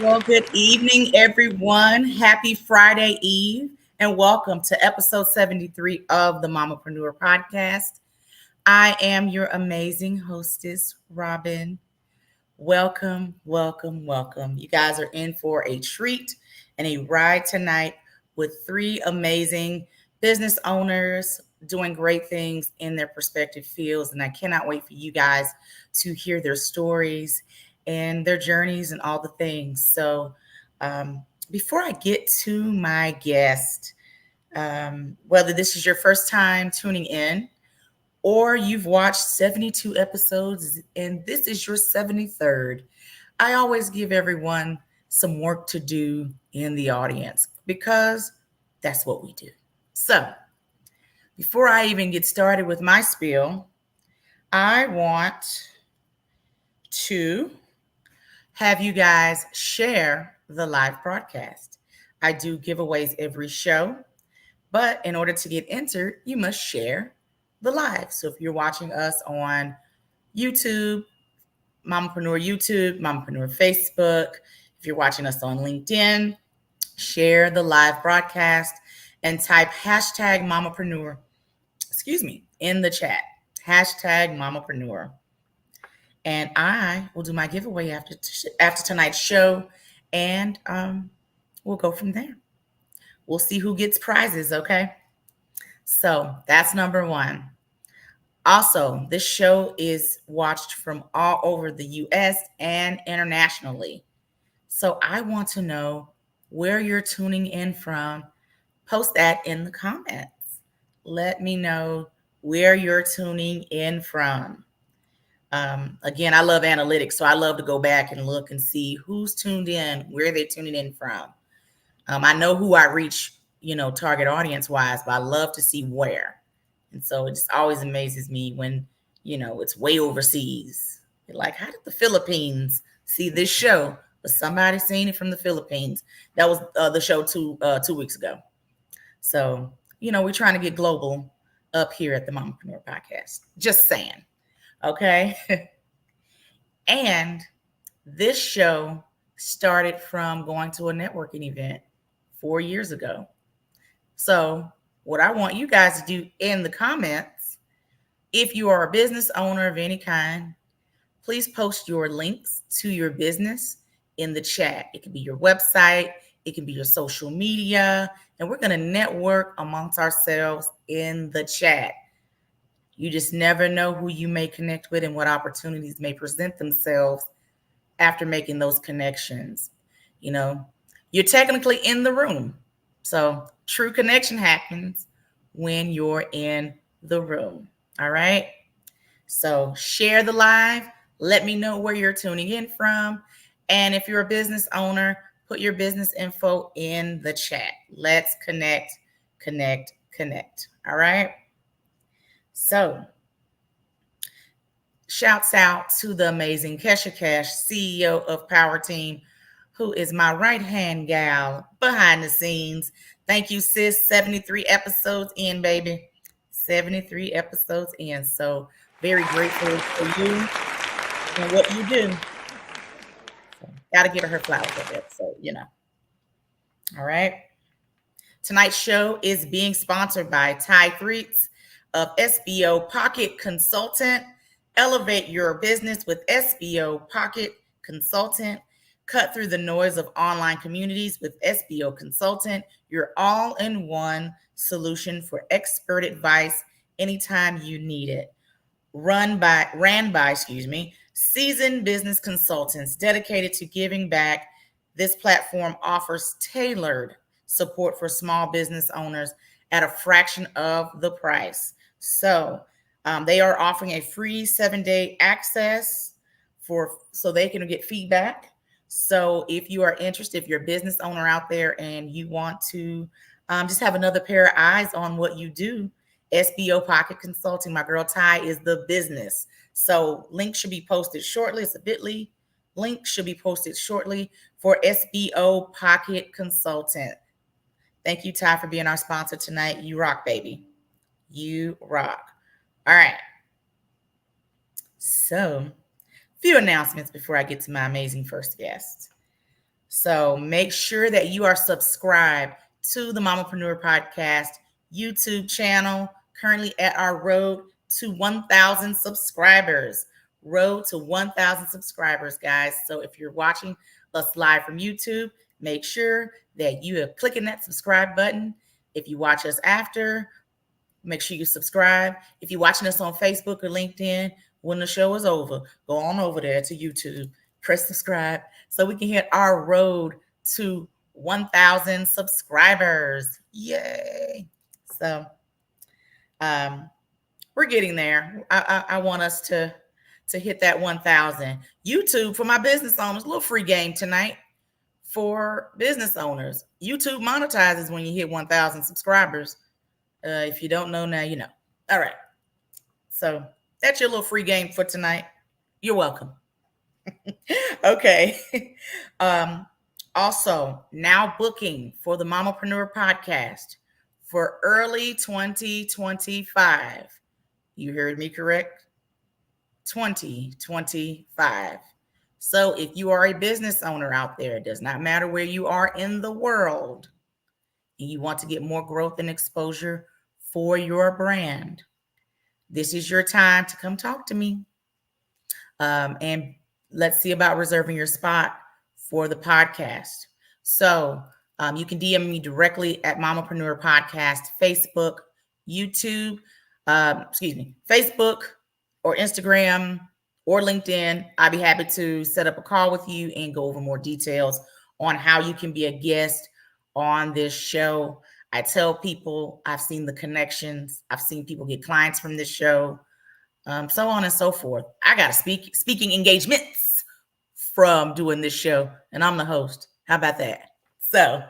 Well, good evening, everyone. Happy Friday Eve, and welcome to episode 73 of the Mamapreneur podcast. I am your amazing hostess, Robin. Welcome, welcome, welcome. You guys are in for a treat and a ride tonight with three amazing business owners doing great things in their respective fields. And I cannot wait for you guys to hear their stories and their journeys and all the things. So, before I get to my guest, whether this is your first time tuning in, or you've watched 72 episodes and this is your 73rd, I always give everyone some work to do in the audience because that's what we do. So, before I even get started with my spiel, I want to have you guys share the live broadcast. I do giveaways every show, but in order to get entered, you must share the live. So if you're watching us on YouTube, Mamapreneur Facebook, if you're watching us on LinkedIn, share the live broadcast and type hashtag Mamapreneur, in the chat. Hashtag Mamapreneur. And I will do my giveaway after tonight's show, and we'll go from there. We'll see who gets prizes, okay? So that's number one. Also, this show is watched from all over the US and internationally. So I want to know where you're tuning in from. Post that in the comments. Let me know where you're tuning in from. Again, I love analytics, so I love to go back and look and see who's tuned in, where they're tuning in from. I know who I reach, target audience wise, but I love to see where. And so it just always amazes me when, it's way overseas. Like, how did the Philippines see this show? But somebody seen it from the Philippines. That was the show 2 weeks ago. So, we're trying to get global up here at the Mamapreneur podcast. Just saying. Okay. And this show started from going to a networking event 4 years ago. So, what I want you guys to do in the comments, if you are a business owner of any kind, please post your links to your business in the chat. It can be your website, it can be your social media, and we're going to network amongst ourselves in the chat. You just never know who you may connect with and what opportunities may present themselves after making those connections. You're technically in the room. So true connection happens when you're in the room. All right. So share the live. Let me know where you're tuning in from. And if you're a business owner, put your business info in the chat. Let's connect, connect, connect. All right. So shouts out to the amazing Kesha Cash, CEO of Power Team, who is my right-hand gal behind the scenes. Thank you, sis. 73 episodes in, baby. 73 episodes in. So very grateful for you and what you do. So, got to give her flowers for that. So, All right. Tonight's show is being sponsored by Ty Threets of SBO Pocket Consultant. Elevate your business with SBO Pocket Consultant. Cut through the noise of online communities with SBO Consultant, your all-in-one solution for expert advice anytime you need it. Ran by seasoned business consultants dedicated to giving back. This platform offers tailored support for small business owners at a fraction of the price. So they are offering a free 7-day access so they can get feedback. So if you are interested, if you're a business owner out there and you want to just have another pair of eyes on what you do, SBO Pocket Consulting, my girl Ty is the business. So link should be posted shortly. It's a bit.ly. Link should be posted shortly for SBO Pocket Consultant. Thank you, Ty, for being our sponsor tonight. You rock, baby. You rock. All right. So, few announcements before I get to my amazing first guest. So make sure that you are subscribed to the Mamapreneur Podcast YouTube channel, currently at our road to 1,000 subscribers. Road to 1,000 subscribers, guys. So if you're watching us live from YouTube, make sure that you are clicking that subscribe button. If you watch us after, make sure you subscribe. If you're watching us on Facebook or LinkedIn, when the show is over, go on over there to YouTube, press subscribe so we can hit our road to 1,000 subscribers. Yay. So we're getting there. I want us to hit that 1,000. YouTube for my business owners, a little free game tonight for business owners. YouTube monetizes when you hit 1,000 subscribers. If you don't know now, you know. All right. So that's your little free game for tonight. You're welcome. Okay. Also, now booking for the Mamapreneur podcast for early 2025. You heard me correct? 2025. So if you are a business owner out there, it does not matter where you are in the world, and you want to get more growth and exposure for your brand, this is your time to come talk to me. And let's see about reserving your spot for the podcast. So you can DM me directly at Mamapreneur Podcast, Facebook, YouTube, Facebook or Instagram or LinkedIn. I'd be happy to set up a call with you and go over more details on how you can be a guest on this show. I tell people I've seen the connections. I've seen people get clients from this show, so on and so forth. I got speaking engagements from doing this show, and I'm the host. How about that? So,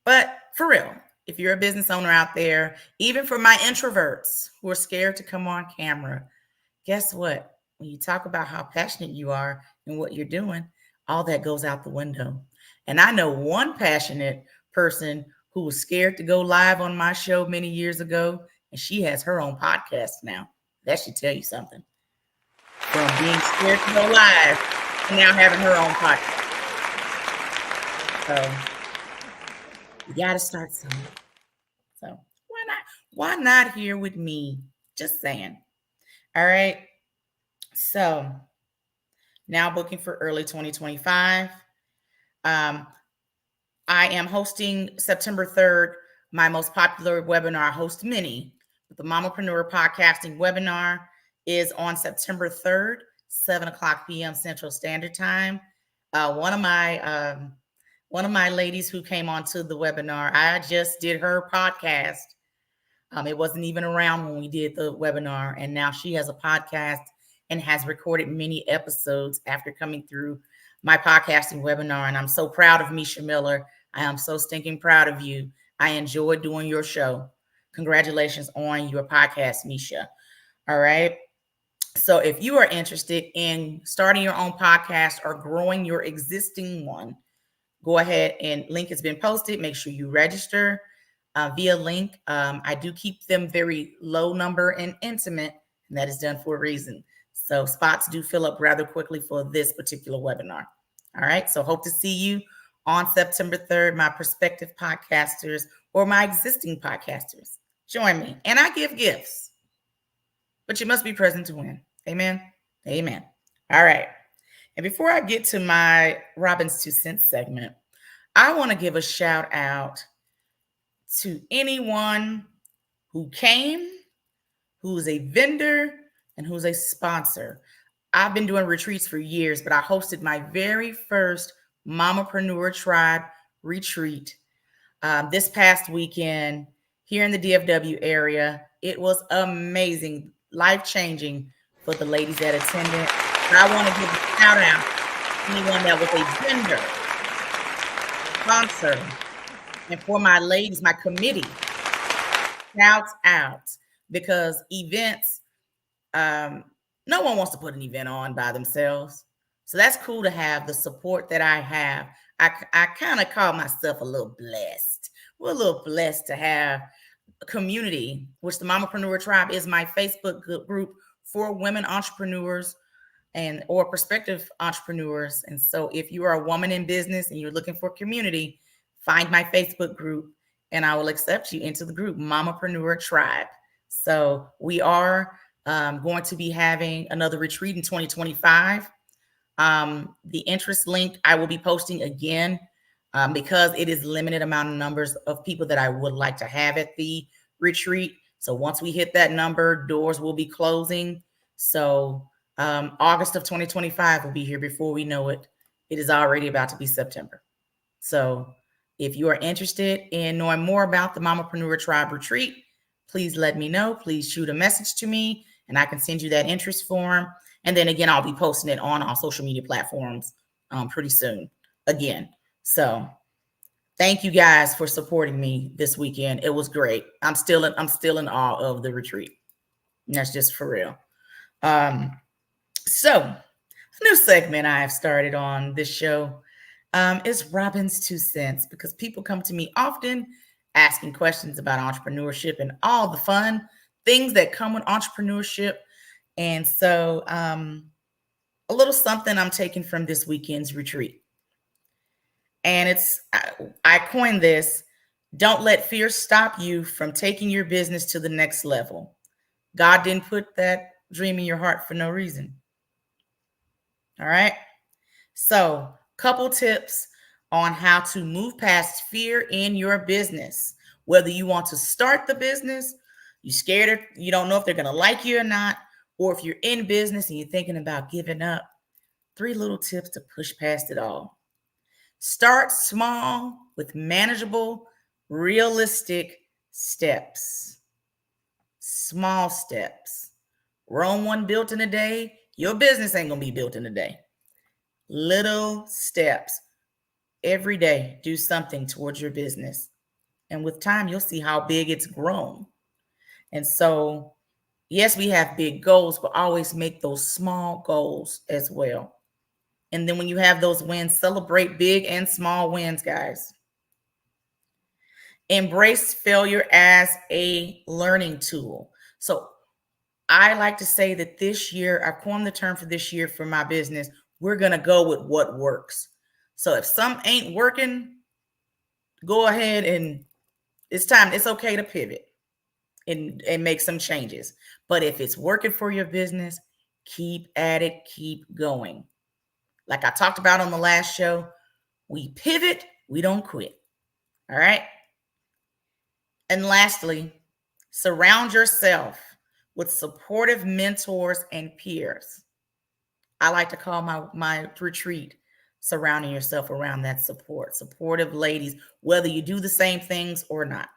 but for real, if you're a business owner out there, even for my introverts who are scared to come on camera, guess what? When you talk about how passionate you are and what you're doing, all that goes out the window. And I know one passionate person who was scared to go live on my show many years ago, and she has her own podcast now. That should tell you something. From being scared to go live to now having her own podcast. So you got to start somewhere. So why not? Why not here with me? Just saying. All right. So now booking for early 2025. I am hosting September 3rd, my most popular webinar. I host many, but the Mamapreneur Podcasting webinar is on September 3rd, 7 o'clock p.m. Central Standard Time. One of my ladies who came onto the webinar, I just did her podcast. It wasn't even around when we did the webinar, and now she has a podcast and has recorded many episodes after coming through my podcasting webinar. And I'm so proud of Misha Miller. I am so stinking proud of you. I enjoyed doing your show. Congratulations on your podcast, Misha. All right. So if you are interested in starting your own podcast or growing your existing one, go ahead, and link has been posted. Make sure you register via link. I do keep them very low number and intimate, and that is done for a reason. So spots do fill up rather quickly for this particular webinar. All right. So hope to see you on September 3rd, my prospective podcasters or my existing podcasters. Join me. And I give gifts, but you must be present to win. Amen. Amen. All right. And before I get to my Robin's 2 cents segment, I want to give a shout out to anyone who came, who's a vendor, and who's a sponsor. I've been doing retreats for years, but I hosted my very first Mamapreneur Tribe retreat this past weekend here in the DFW area. It was amazing, life-changing for the ladies that attended. But I want to give a shout out to anyone that was a vendor, sponsor, and for my ladies, my committee. Shouts out, because events, no one wants to put an event on by themselves. So that's cool to have the support that I have. I kind of call myself a little blessed. We're a little blessed to have a community, which the Mamapreneur Tribe is my Facebook group for women entrepreneurs and or prospective entrepreneurs. And so if you are a woman in business and you're looking for community, find my Facebook group and I will accept you into the group, Mamapreneur Tribe. So we are going to be having another retreat in 2025. The interest link I will be posting again because it is limited amount of numbers of people that I would like to have at the retreat. So once we hit that number, doors will be closing. So August of 2025 will be here before we know it. It is already about to be September. So if you are interested in knowing more about the Mamapreneur Tribe Retreat, please let me know. Please shoot a message to me and I can send you that interest form. And then again, I'll be posting it on our social media platforms pretty soon again. So thank you guys for supporting me this weekend. It was great. I'm still in awe of the retreat. And that's just for real. So a new segment I have started on this show is Robin's 2 cents, because people come to me often asking questions about entrepreneurship and all the fun things that come with entrepreneurship. And so a little something I'm taking from this weekend's retreat. And I coined this: don't let fear stop you from taking your business to the next level. God didn't put that dream in your heart for no reason. All right. So, couple tips on how to move past fear in your business. Whether you want to start the business, you're scared, you don't know if they're going to like you or not, or if you're in business and you're thinking about giving up, 3 little tips to push past it all. Start small with manageable, realistic steps. Small steps. Rome wasn't built in a day. Your business ain't going to be built in a day. Little steps. Every day, do something towards your business. And with time, you'll see how big it's grown. And so, yes, we have big goals, but always make those small goals as well. And then when you have those wins, celebrate big and small wins, guys. Embrace failure as a learning tool. So I like to say that this year, I coined the term for this year for my business, we're going to go with what works. So if some ain't working, go ahead and it's okay to pivot and make some changes. But if it's working for your business, keep at it, keep going. Like I talked about on the last show, we pivot, we don't quit. All right. And lastly, surround yourself with supportive mentors and peers. I like to call my retreat surrounding yourself around that supportive ladies, whether you do the same things or not.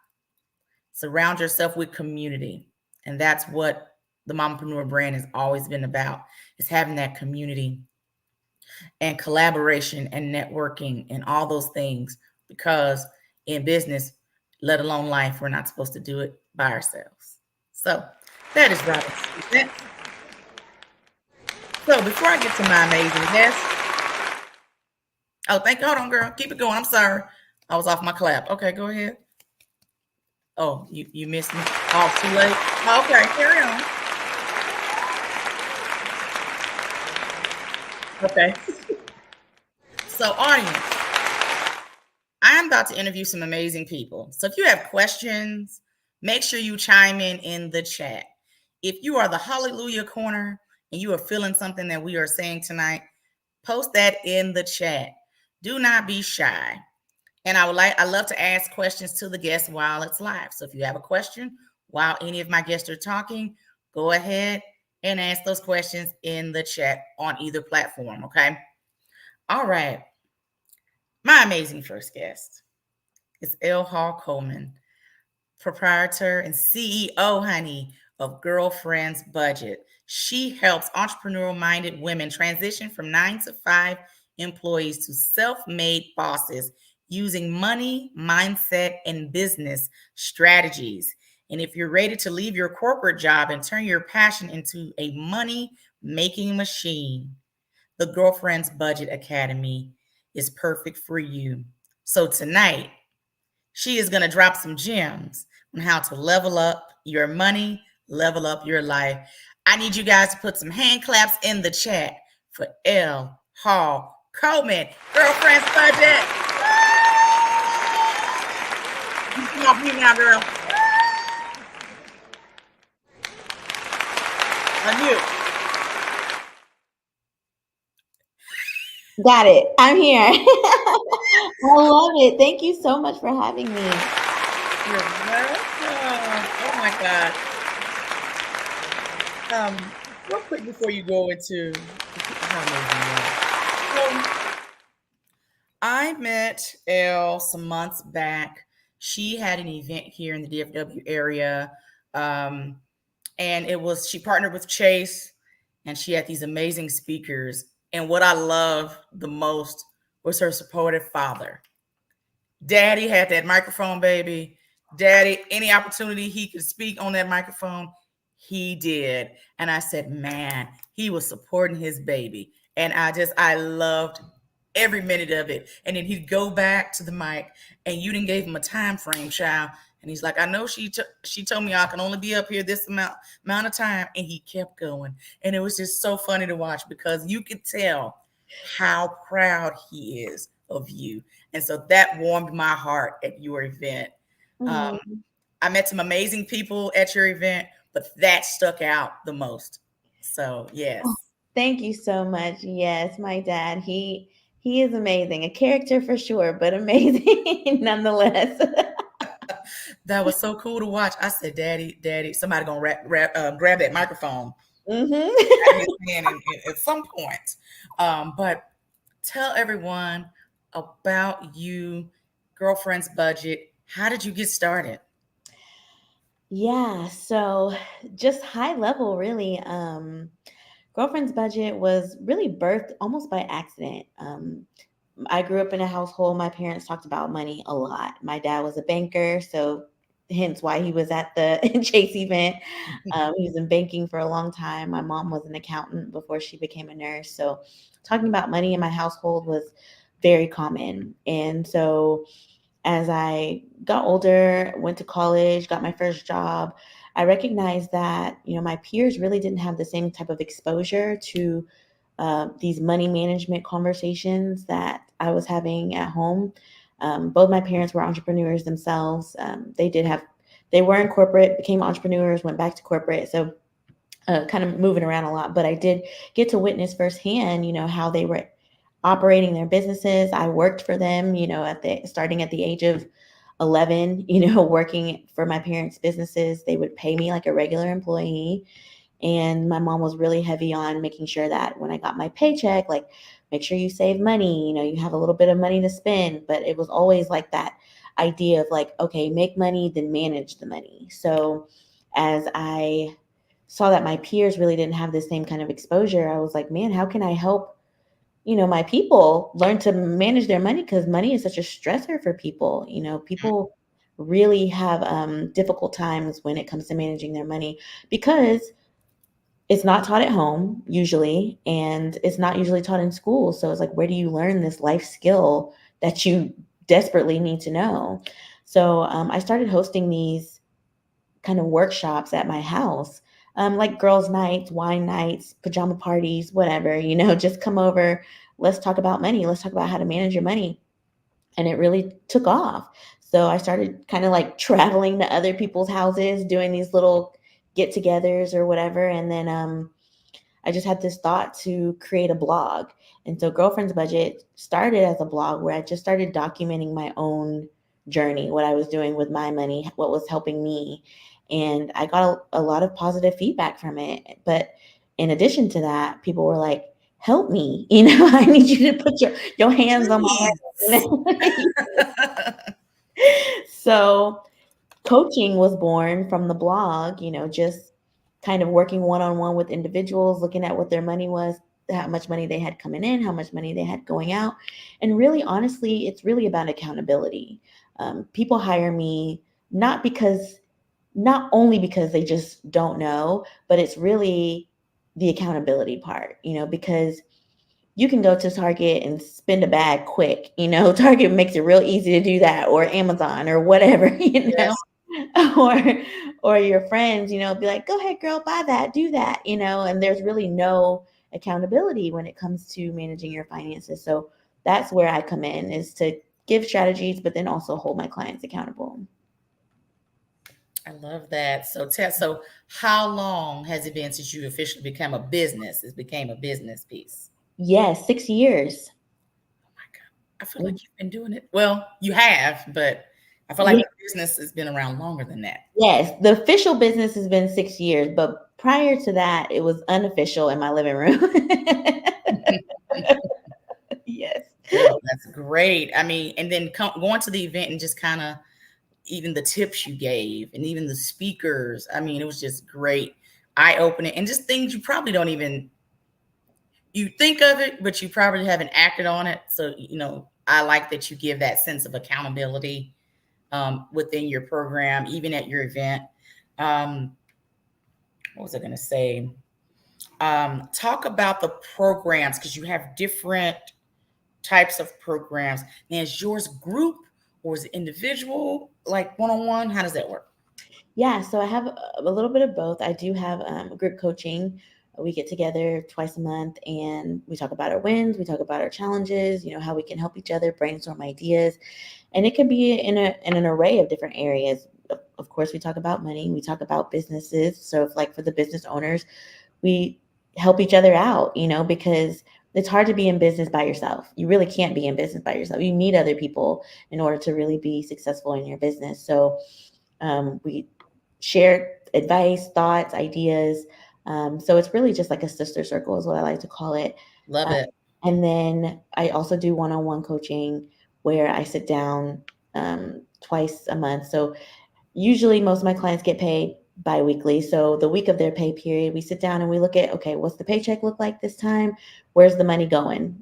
Surround yourself with community. And that's what the Mamapreneur brand has always been about, is having that community and collaboration and networking and all those things, because in business, let alone life, we're not supposed to do it by ourselves. So that is Robin's. So before I get to my amazing guest, hold on, girl, keep it going. I'm sorry, I was off my clap. Okay, go ahead. Oh, you missed me. Oh, too late. Okay, carry on. Okay. So, audience, I'm about to interview some amazing people. So if you have questions, make sure you chime in the chat. If you are the Hallelujah Corner and you are feeling something that we are saying tonight, post that in the chat. Do not be shy. And I love to ask questions to the guests while it's live. So if you have a question while any of my guests are talking, go ahead and ask those questions in the chat on either platform, okay? All right. My amazing first guest is L. Hall Coleman, proprietor and CEO, honey, of Girlfriend's Budget. She helps entrepreneurial-minded women transition from 9-to-5 employees to self-made bosses using money, mindset, and business strategies. And if you're ready to leave your corporate job and turn your passion into a money-making machine, the Girlfriend's Budget Academy is perfect for you. So tonight, she is going to drop some gems on how to level up your money, level up your life. I need you guys to put some hand claps in the chat for L. Hall Coleman. Girlfriend's budget. You come off me now, girl. Unmute. Got it. I'm here. I love it. Thank you so much for having me. You're welcome. Oh my God. Real quick before you go into how amazing you are. I met Elle some months back. She had an event here in the DFW area. Um, and she partnered with Chase, and she had these amazing speakers. And what I love the most was her supportive father. Daddy had that microphone, baby. Daddy, any opportunity he could speak on that microphone, he did. And I said, man, he was supporting his baby. And I loved every minute of it. And then he'd go back to the mic, and you didn't give him a time frame, child. And he's like, I know she told me I can only be up here this amount of time. And he kept going. And it was just so funny to watch because you could tell how proud he is of you. And so that warmed my heart at your event. Um, Mm. I met some amazing people at your event, but that stuck out the most. So, yes. Thank you so much. Yes, my dad, he is amazing. A character for sure, but amazing nonetheless. That was so cool to watch. I said, Daddy, somebody gonna grab that microphone out of Hmm. his hand at some point. But tell everyone about you, girlfriend's budget. How did you get started? Yeah, so just high level, really. Girlfriend's budget was really birthed almost by accident. I grew up in a household, my parents talked about money a lot. My dad was a banker, so hence why he was at the Chase event. He was in banking for a long time. My mom was an accountant before she became a nurse. So talking about money in my household was very common. And so as I got older, went to college, got my first job, I recognized that, my peers really didn't have the same type of exposure to these money management conversations that I was having at home. Both my parents were entrepreneurs themselves. They were in corporate, became entrepreneurs, went back to corporate. So kind of moving around a lot, but I did get to witness firsthand, how they were operating their businesses. I worked for them, starting at the age of 11, working for my parents' businesses. They would pay me like a regular employee. And my mom was really heavy on making sure that when I got my paycheck, like, make sure you save money, you have a little bit of money to spend. But it was always like that idea of like, okay, make money, then manage the money. So as I saw that my peers really didn't have the same kind of exposure, I was like, man, how can I help, my people learn to manage their money? Because money is such a stressor for people. People really have difficult times when it comes to managing their money because it's not taught at home usually, and it's not usually taught in school. So it's like, where do you learn this life skill that you desperately need to know? So I started hosting these kind of workshops at my house, like girls' nights, wine nights, pajama parties, whatever, just come over. Let's talk about money. Let's talk about how to manage your money. And it really took off. So I started kind of like traveling to other people's houses, doing these little get togethers or whatever. And then I just had this thought to create a blog. And so Girlfriend's Budget started as a blog where I just started documenting my own journey, what I was doing with my money, what was helping me. And I got a lot of positive feedback from it. But in addition to that, people were like, help me, I need you to put your hands on my Please. money. So coaching was born from the blog, just kind of working one-on-one with individuals, looking at what their money was, how much money they had coming in, how much money they had going out. And really, honestly, it's really about accountability. People hire me not only because they just don't know, but it's really the accountability part, because you can go to Target and spend a bag quick, Target makes it real easy to do that, or Amazon or whatever, Yes. or or your friends, be like, go ahead, girl, buy that, do that, and there's really no accountability when it comes to managing your finances. So that's where I come in, is to give strategies, but then also hold my clients accountable. I love that. So, Tess, so how long has it been since you officially became a business? It became a business piece. Yes, 6 years. Oh my God. I feel like you've been doing it. Well, you have, but I feel like Yeah. the business has been around longer than that. Yes, the official business has been 6 years, but prior to that, it was unofficial in my living room. Yes. Girl, that's great. I mean, and then going to the event and just kind of even the tips you gave and even the speakers. I mean, it was just great, eye opening, and just things you probably don't even you think of it, but you probably haven't acted on it. So, I like that you give that sense of accountability within your program, even at your event. Um, what was I going to say? Talk about the programs because you have different types of programs. Now, is yours group or is it individual, like one on one? How does that work? Yeah, so I have a little bit of both. I do have group coaching. We get together twice a month and we talk about our wins, we talk about our challenges, how we can help each other brainstorm ideas. And it could be in an array of different areas. Of course, we talk about money, we talk about businesses. So, if, like, for the business owners, we help each other out, because it's hard to be in business by yourself. You really can't be in business by yourself. You need other people in order to really be successful in your business. So, we share advice, thoughts, ideas. So it's really just like a sister circle, is what I like to call it. Love Uh, it. and then I also do one-on-one coaching where I sit down twice a month. So usually most of my clients get paid biweekly. So the week of their pay period, we sit down and we look at, okay, what's the paycheck look like this time? Where's the money going?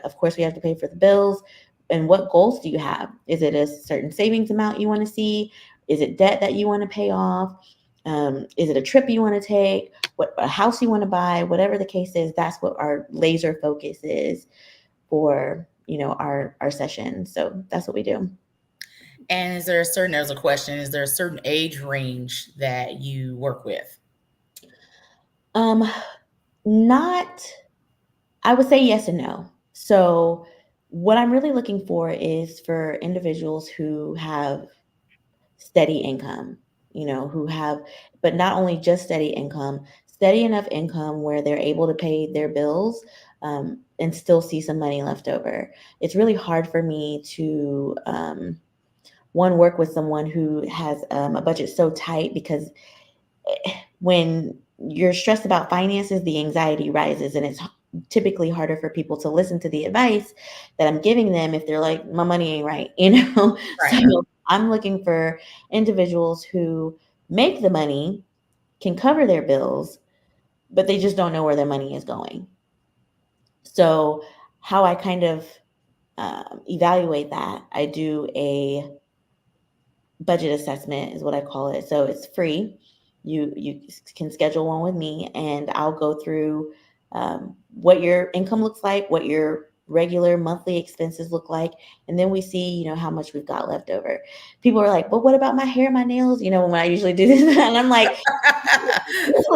Of course, we have to pay for the bills. And what goals do you have? Is it a certain savings amount you want to see? Is it debt that you want to pay off? Is it a trip you want to take? What a house you want to buy? Whatever the case is, that's what our laser focus is for our session. So that's what we do. And there's a question, is there a certain age range that you work with? Um, Not, I would say yes and no. So, what I'm really looking for is for individuals who have steady income, who have, but not only just steady income, steady enough income where they're able to pay their bills, and still see some money left over. It's really hard for me to, one, work with someone who has a budget so tight, because when you're stressed about finances, the anxiety rises, and it's typically harder for people to listen to the advice that I'm giving them if they're like, my money ain't right, So Right. I'm looking for individuals who make the money, can cover their bills, but they just don't know where their money is going. So, how I kind of evaluate that, I do a budget assessment, is what I call it. So it's free. You can schedule one with me, and I'll go through what your income looks like, what your regular monthly expenses look like, and then we see how much we've got left over. People are like, "But what about my hair, my nails?" When I usually do this, and I'm like,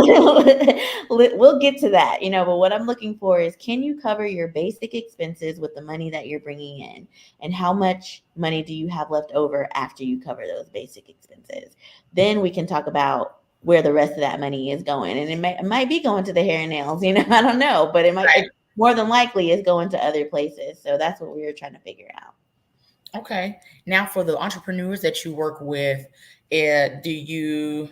we'll get to that, but what I'm looking for is, can you cover your basic expenses with the money that you're bringing in? And how much money do you have left over after you cover those basic expenses? Then we can talk about where the rest of that money is going. And it might be going to the hair and nails, I don't know, but Right. it more than likely is going to other places. So that's what we were trying to figure out. Okay. Now, for the entrepreneurs that you work with, do you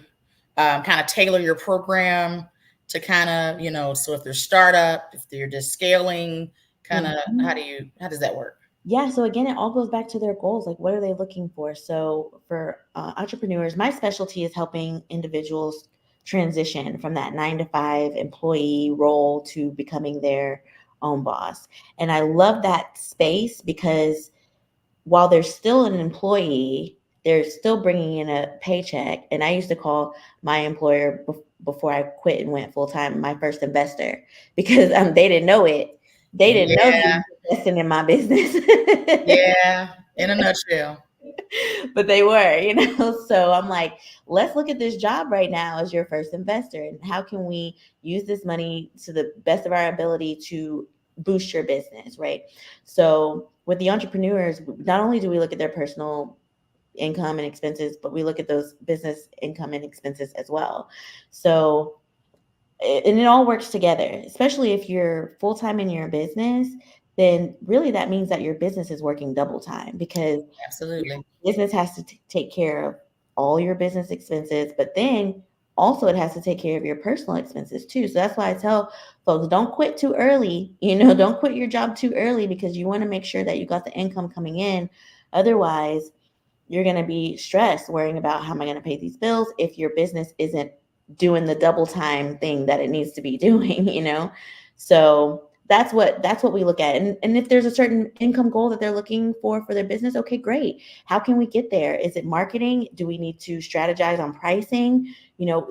kind of tailor your program to kind of, so if they're startup, if they're just scaling, kind of, Mhm. how does that work? Yeah, so again, it all goes back to their goals. Like, what are they looking for? So, for entrepreneurs, my specialty is helping individuals transition from that 9 to 5 employee role to becoming their own boss. And I love that space because while they're still an employee, they're still bringing in a paycheck. And I used to call my employer, before I quit and went full time, my first investor, because they didn't know it. They didn't know they Yeah. were investing in my business. Yeah. In a nutshell. but they were, So I'm like, let's look at this job right now as your first investor, and how can we use this money to the best of our ability to boost your business, right? So with the entrepreneurs, not only do we look at their personal income and expenses, but we look at those business income and expenses as well. So and it all works together, especially if you're full time in your business, then really that means that your business is working double time, because your Absolutely. business has to take care of all your business expenses, but then also it has to take care of your personal expenses too. So that's why I tell folks, don't quit too early. Don't quit your job too early, because you want to make sure that you got the income coming in. Otherwise, you're going to be stressed worrying about, how am I going to pay these bills if your business isn't doing the double time thing that it needs to be doing. So that's what we look at. And if there's a certain income goal that they're looking for their business, okay, great. How can we get there? Is it marketing? Do we need to strategize on pricing?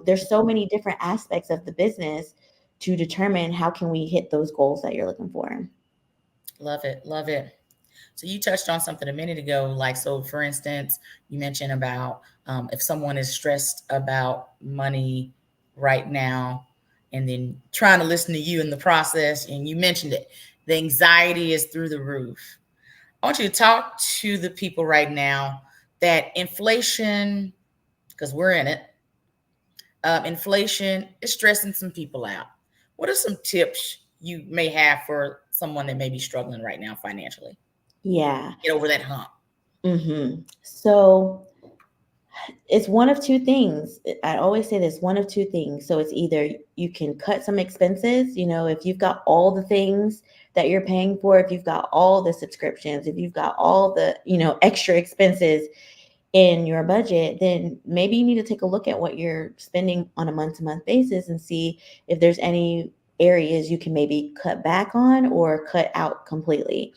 There's so many different aspects of the business to determine how can we hit those goals that you're looking for. Love it. Love it. So you touched on something a minute ago, like, so for instance, you mentioned about if someone is stressed about money right now and then trying to listen to you in the process, and you mentioned it, the anxiety is through the roof. I want you to talk to the people right now that inflation, because we're in it, inflation is stressing some people out. What are some tips you may have for someone that may be struggling right now financially? Yeah. Get over that hump. So it's one of two things. I always say this, one of two things. So it's either you can cut some expenses, if you've got all the things that you're paying for, if you've got all the subscriptions, if you've got all the, extra expenses in your budget, then maybe you need to take a look at what you're spending on a month to month basis and see if there's any areas you can maybe cut back on or cut out completely.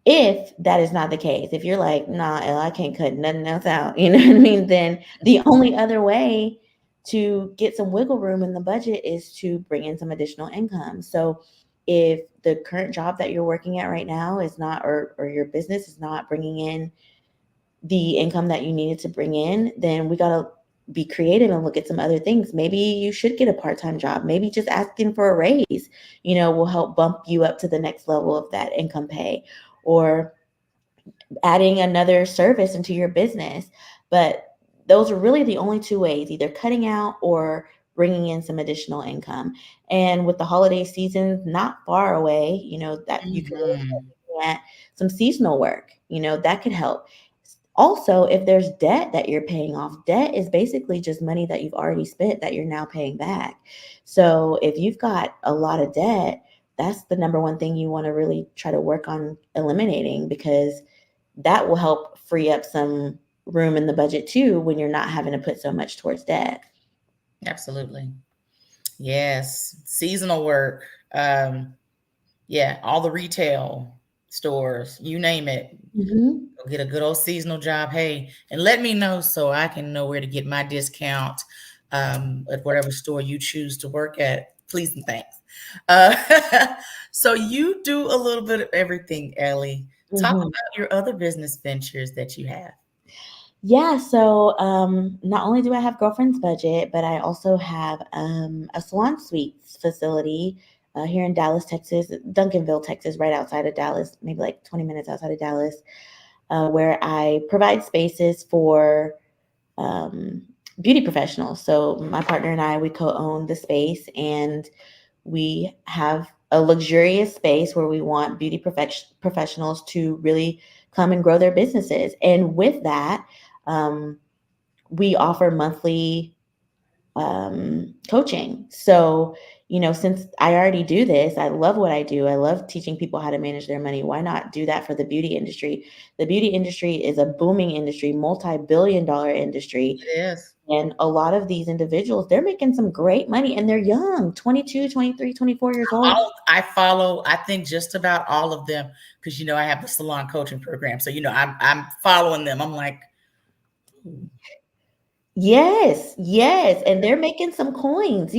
If that is not the case, if you're like, nah, Elle, I can't cut nothing else out, you know what I mean? Then the only other way to get some wiggle room in the budget is to bring in some additional income. So if the current job that you're working at right now is not, or your business is not bringing in the income that you needed to bring in, then we got to be creative and look at some other things. Maybe you should get a part-time job. Maybe just asking for a raise, will help bump you up to the next level of that income pay, or adding another service into your business. But those are really the only two ways, either cutting out or bringing in some additional income. And with the holiday season not far away, that you can really start Mhm. looking at some seasonal work, that could help. Also, if there's debt that you're paying off, debt is basically just money that you've already spent that you're now paying back. So if you've got a lot of debt, that's the number one thing you want to really try to work on eliminating, because that will help free up some room in the budget too when you're not having to put so much towards debt. Absolutely. Yes. Seasonal work. Yeah, all the retail stores, you name it. Hmm. Go get a good old seasonal job. Hey, and let me know so I can know where to get my discount at whatever store you choose to work at. Please and thanks. Uh, so you do a little bit of everything, Ellie. Talk Hmm. about your other business ventures that you have. Yeah, so not only do I have Girlfriend's Budget, but I also have a salon suites facility here in Dallas, Texas, Duncanville, Texas, right outside of Dallas, maybe like 20 minutes outside of Dallas, where I provide spaces for um, beauty professionals. So my partner and I, we co-own the space, and we have a luxurious space where we want beauty professionals to really come and grow their businesses. And with that, um, we offer monthly coaching. So, since I already do this, I love what I do. I love teaching people how to manage their money. Why not do that for the beauty industry? The beauty industry is a booming industry, multi-billion-dollar industry. It is. And a lot of these individuals, they're making some great money, and they're young, 22, 23, 24 years old. I follow, I think just about all of them because I have the salon coaching program. So I'm following them. I'm like, ooh, Yes, yes, and they're making some coins,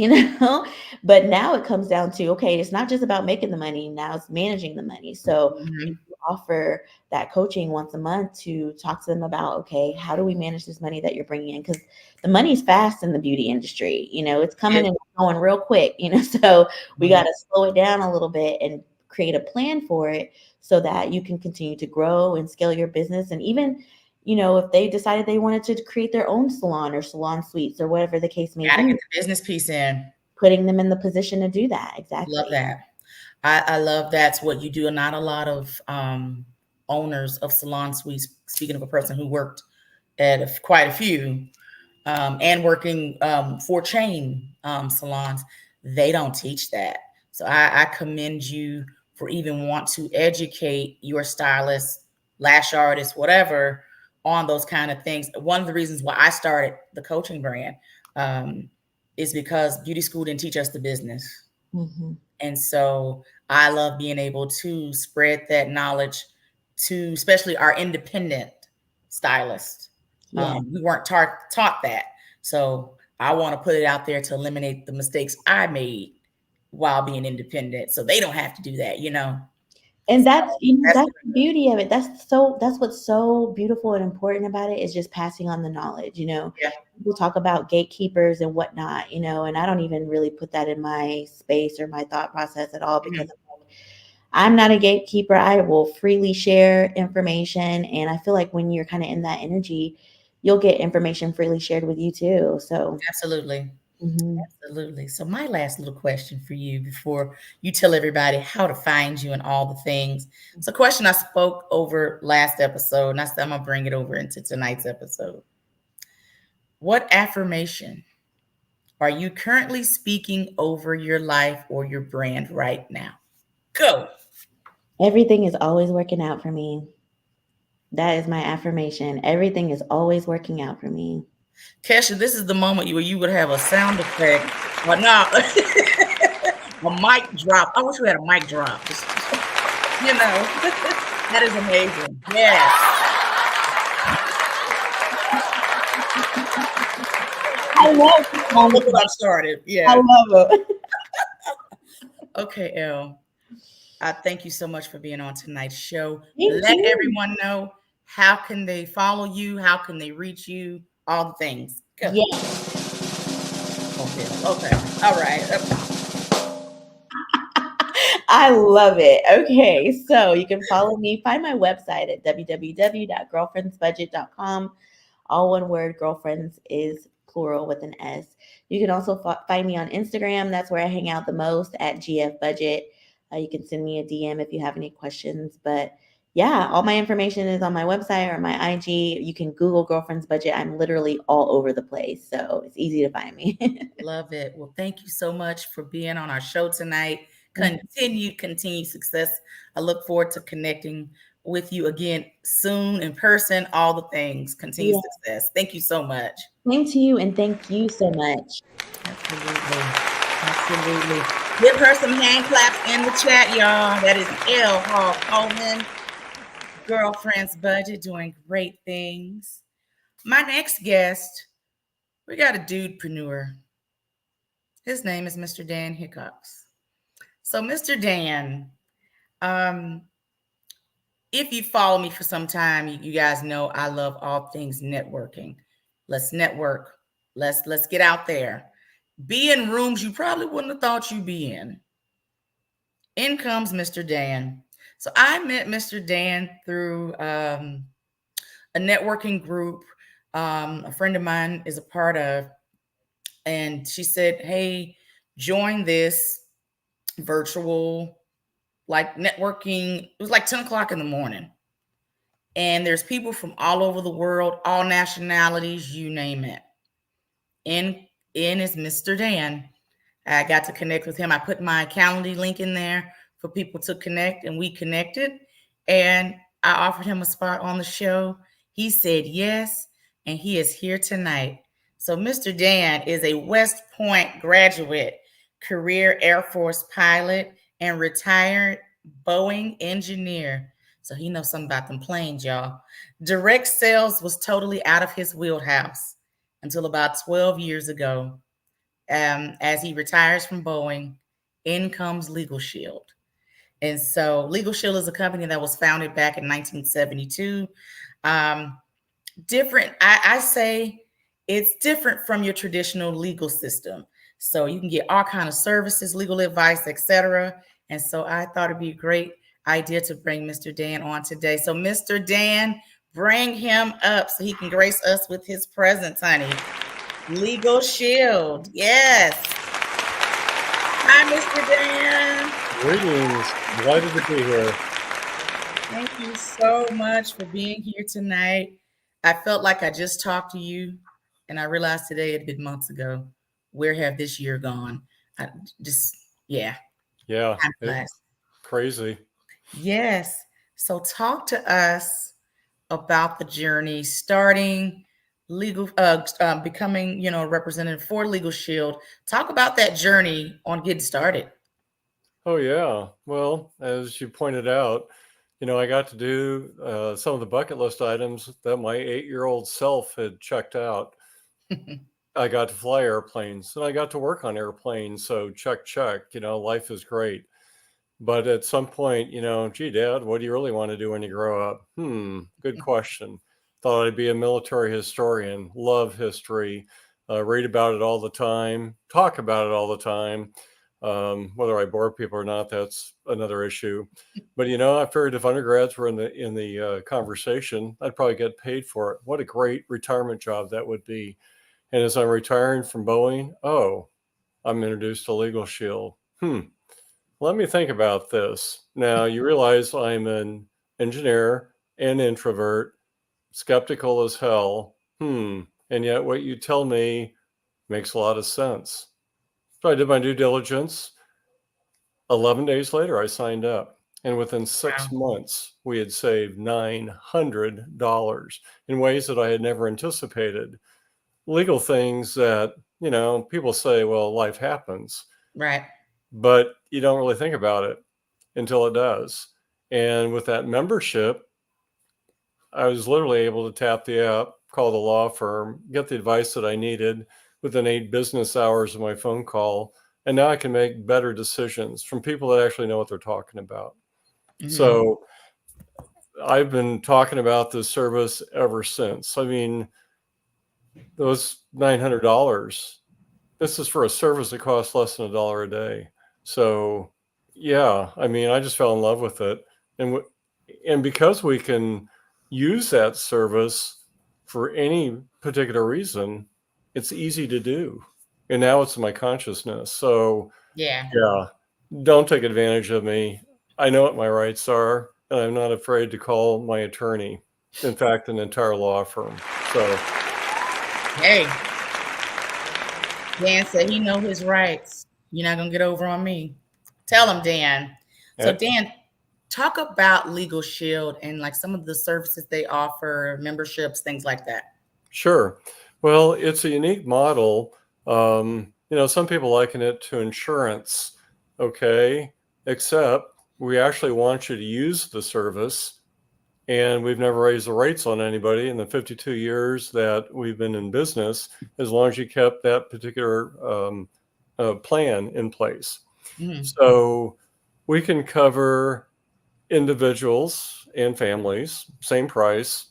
But now it comes down to, okay, it's not just about making the money, now it's managing the money. So mhm. offer that coaching once a month to talk to them about, okay, how do we manage this money that you're bringing in? Because the money's fast in the beauty industry. It's coming and going real quick. So we got Mhm. to slow it down a little bit and create a plan for it so that you can continue to grow and scale your business. And even, if they decided they wanted to create their own salon or salon suites or whatever the case may Gotta be, get the business piece in. putting them in the position to do that. Love Exactly. that. I love that's what you do. Not a lot of owners of salon suites. Speaking of a person who worked at quite a few, and working for chain salons, they don't teach that. So I commend you for even want to educate your stylists, lash artists, whatever, on those kind of things. One of the reasons why I started the coaching brand um, is because beauty school didn't teach us the business. Hmm. And so I love being able to spread that knowledge to especially our independent stylists. Yeah. We weren't taught that. So I want to put it out there to eliminate the mistakes I made while being independent. So they don't have to do that. And So that's that's the beauty of it. That's what's so beautiful and important about it, is just passing on the knowledge. yeah. People talk about gatekeepers and whatnot, and I don't even really put that in my space or my thought process at all, because Mhm. I'm not a gatekeeper. I will freely share information, and I feel like when you're kind of in that energy, you'll get information freely shared with you too. So, Absolutely. mhm. Absolutely. So my last little question for you before you tell everybody how to find you and all the things. It's a question I spoke over last episode, and I'm gonna bring it over into tonight's episode. What affirmation are you currently speaking over your life or your brand right now? Go. Everything is always working out for me. That is my affirmation. Everything is always working out for me. Kesha, this is the moment where you would have a sound effect. But no, a mic drop. I wish we had a mic drop. That is amazing. Yes. I love this moment. Look what I've started. I Yeah. love it. Okay, Elle. I thank you so much for being on tonight's show. Thank Let you. everyone know how can they follow you, how can they reach you, all the things. Go. Yes. Okay. Okay. All right. I love it. Okay, so you can follow me, find my website at www.girlfriendsbudget.com. All one word, girlfriends is plural with an S. You can also find me on Instagram. That's where I hang out the most, at GF Budget. You can send me a DM if you have any questions. But yeah, all my information is on my website or my IG. You can Google Girlfriends Budget. I'm literally all over the place. So it's easy to find me. Love it. Well, thank you so much for being on our show tonight. Continued success. I look forward to connecting with you again soon in person, all the things. Continued Yeah. success. Thank you so much. Same to you, and thank you so much. Absolutely. Absolutely. Give her some hand claps in the chat, y'all. That is L. Hall Coleman, Girlfriend's Budget, doing great things. My next guest, we got a dudepreneur. His name is Mr. Dan Hickox. So, Mr. Dan, um, if you follow me for some time, you guys know I love all things networking. Let's network. Let's get out there. Be in rooms you probably wouldn't have thought you'd be in. In comes Mr. Dan. So I met Mr. Dan through a networking group a friend of mine is a part of, and she said, "Hey, join this virtual like networking." It was like 10 o'clock in the morning, and there's people from all over the world, all nationalities, you name it. In in is Mr. Dan. I got to connect with him. I put my Calendly link in there for people to connect, and we connected. And I offered him a spot on the show. He said yes, and he is here tonight. So, Mr. Dan is a West Point graduate, career Air Force pilot, and retired Boeing engineer. So, he knows something about them planes, y'all. Direct sales was totally out of his wheelhouse until about 12 years ago. As he retires from Boeing, in comes Legal Shield. And so Legal Shield is a company that was founded back in 1972. Um, different, I say it's different from your traditional legal system. So you can get all kind of services, legal advice, etc. And so I thought it'd be a great idea to bring Mr. Dan on today. So Mr. Dan, bring him up so he can grace us with his presence, honey. Legal Shield. Yes. Hi, Mr. Dan. Greetings. Delighted to be here. Thank you so much for being here tonight. I felt like I just talked to you, and I realized today it had been months ago. Where have this year gone? I just, yeah, Yeah, time it's flies. crazy. Yes. So, talk to us about the journey starting legal, becoming, a representative for Legal Shield. Talk about that journey on getting started. Oh, yeah. Well, as you pointed out, I got to do some of the bucket list items that my 8-year-old self had checked out. I got to fly airplanes and I got to work on airplanes. So, check, check. Life is great. But at some point, gee, Dad, what do you really want to do when you grow up? Good question. Thought I'd be a military historian, love history, read about it all the time, talk about it all the time. Whether I bore people or not, that's another issue. But I figured if undergrads were in the conversation, I'd probably get paid for it. What a great retirement job that would be. And as I'm retiring from Boeing, oh, I'm introduced to Legal Shield. Let me think about this. Now, you realize I'm an engineer, an introvert, skeptical as hell. And yet what you tell me makes a lot of sense. So I did my due diligence. 11 days later, I signed up. And within Wow. 6 months, we had saved $900 in ways that I had never anticipated. Legal things that, people say, well, life happens, Right. but you don't really think about it until it does. And with that membership, I was literally able to tap the app, call the law firm, get the advice that I needed within 8 business hours of my phone call. And now I can make better decisions from people that actually know what they're talking about. Hmm. So I've been talking about this service ever since. I mean, those $900, this is for a service that costs less than $1 a day. So yeah, I mean, I just fell in love with it. And because we can use that service for any particular reason, it's easy to do. And now it's in my consciousness. So Yeah. yeah, don't take advantage of me. I know what my rights are, and I'm not afraid to call my attorney. In fact, an entire law firm. So Hey, Dan said he know his rights. You're not gonna get over on me. Tell him, Dan. So, eh, Dan, talk about Legal Shield and like some of the services they offer, memberships, things like that. sure. Well, it's a unique model. Some people liken it to insurance, okay? Except we actually want you to use the service, and we've never raised the rates on anybody in the 52 years that we've been in business, as long as you kept that particular plan in place. Hmm. So we can cover individuals and families, same price,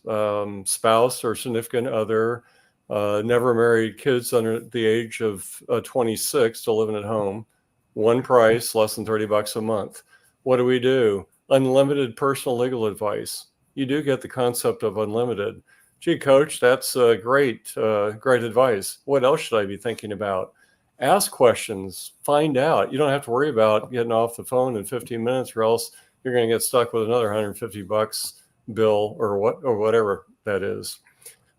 spouse or significant other, never married, kids under the age of 26 still living at home, one price, less than $30 a month. What do we do? Unlimited personal legal advice. You do get the concept of unlimited. Gee, coach, that's great advice. What else should I be thinking about? Ask questions, find out. You don't have to worry about getting off the phone in 15 minutes or else you're going to get stuck with another $150 bill or whatever that is.